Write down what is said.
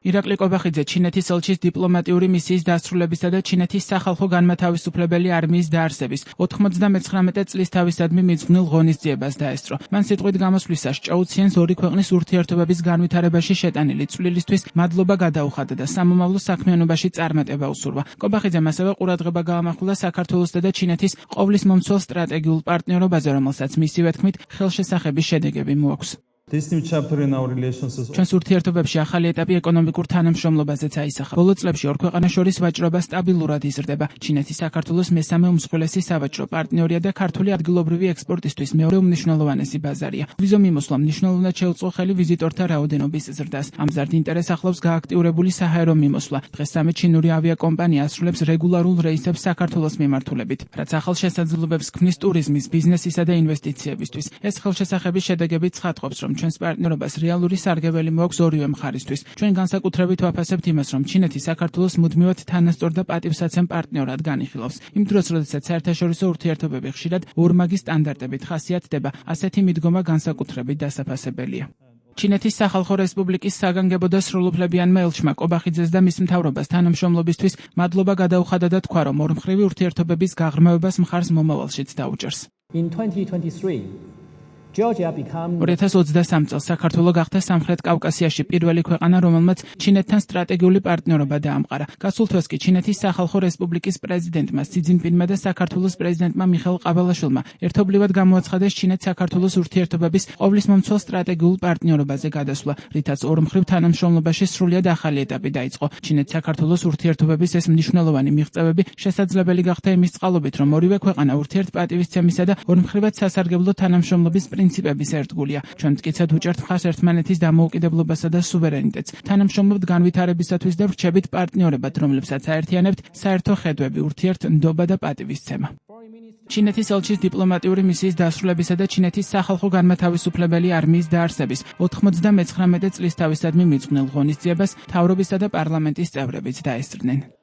ირაკლი კობახიძე ჩინეთის ელჩის დიპლომატიური მისიის დასრულებისა და ჩინეთის სახალხო განმათავისუფლებელი არმიის დაარსების 99 წლის თავისადმი მიძღვნილ ღონისძიებას დაესწრო. მან სიტყვით გამოსვლისას ჭაუციენს ორი ქვეყნის ურთიერთობების განვითარებაში შეტანილი წვლილისთვის მადლობა გადაუხადა და სამომავლო საქმიანობაში წარმატება უსურვა. კობახიძემ ასევე ყურადღება გაამახვილა საქართველოსა და ჩინეთის ყოვლის მომცველ სტრატეგიულ პარტნიორობაზე, რომელსაც მისივე თქმით ხელშესახების შედეგები მოაქვს. ჩვენს ურთიერთობებში ახალი ეტაპი ეკონომიკურ თანამშრომლობაზეც აისახა. ბოლო წლებში ორ ქვეყანას შორის ვაჭრობა სტაბილურად იზრდება. ჩინეთი საქართველოს მესამე უმსხვილესი სავაჭრო პარტნიორია და ქართული ადგილობრივი ექსპორტისთვის მეორე უმნიშვნელოვანესი ბაზარია. ვიზო მიმოსვლა მნიშვნელოვნად შეუწყო ხელი ვიზიტორთა რაოდენობის ზრდას. ამზარდ ინტერესს ახლავს გააქტიურებული საჰაერო მიმოსვლა. დღეს სამი ჩინური ავიაკომპანია ასრულებს რეგულარულ რეისებს საქართველოს მიმართულებით, რაც ახალ შესაძლებლობებს ქმნის ტურიზმის, ბიზნესისა და ინვესტიციებისთვის. ეს ხელშესახების შედეგები ცხადყოფს, რომ ჩვენს პარტნიორობას რეალური სარგებელი მოაქვს ორივე მხარისთვის. ჩვენ განსაკუთრებით ვაფასებთ იმას, რომ ჩინეთი საქართველოს მუდმივად თანასწორ და პატივსაცემ პარტნიორად განიხილავს. იმ დროს, როდესაც საერთაშორისო ურთიერთობები ხშირად ორმაგი სტანდარტებით ხასიათდება, ასეთი მიდგომა განსაკუთრებით დასაფასებელია. ჩინეთის სახალხო რესპუბლიკის საგანგებო და სრულუფლებიანმა ელჩმა კობახიძეს და მის მთავრობას თანამშრომლობისთვის მადლობა გადაუხადა და თქვა, რომ ორმხრივი ურთიერთობების გაღრმავებას მხარს მომავალშიც დაუჭერს. 2023 წელს საქართველო გახდა სამხრეთ კავკასიაში პირველი ქვეყანა, რომელმაც ჩინეთთან სტრატეგიული პარტნიორობა დაამყარა. გასულ თვეს კი ჩინეთის სახალხო რესპუბლიკის პრეზიდენტმა სი ძინპინმა და საქართველოს პრეზიდენტმა მიხეილ ყაბალაშვილმა ერთობლივად გამოაცხადეს ჩინეთ-საქართველოს ურთიერთობების ყოვლის მომცველ სტრატეგიულ პარტნიორობაზე გადასვლა, რითაც ორმხრივ თანამშრომლობაში სრულიად ახალი ეტაპი დაიწყო. ჩინეთ-საქართველოს ურთიერთობების ეს მნიშვნელოვანი მიღწევები შესაძლებელი გახდა იმის წყალობით, რომ ორივე ქვეყანა ურთიერთპატივისცემისა და ორმხრივად სასარგებლო თანამშრომლობის პრინციპების ერთგულია. ჩვენ მტკიცედ უჭერთ მხარს ერთმანეთის დამოუკიდებლობასა და სუვერენიტეტს. თანამშრომლობთ განვითარებისათვის და ვრჩებით პარტნიორებად, რომლებსაც აერთიანებთ საერთო ხედვები, ურთიერთნდობა და პატივისცემა. ჩინეთის ელჩის დიპლომატიური მისიის დასრულებისა და ჩინეთის სახალხო განმათავისუფლებელი არმიის დაარსების 99 წლის თავისადმი მიძღვნილ ღონისძიებას მთავრობისა და პარლამენტის წევრებიც დაესწრნენ.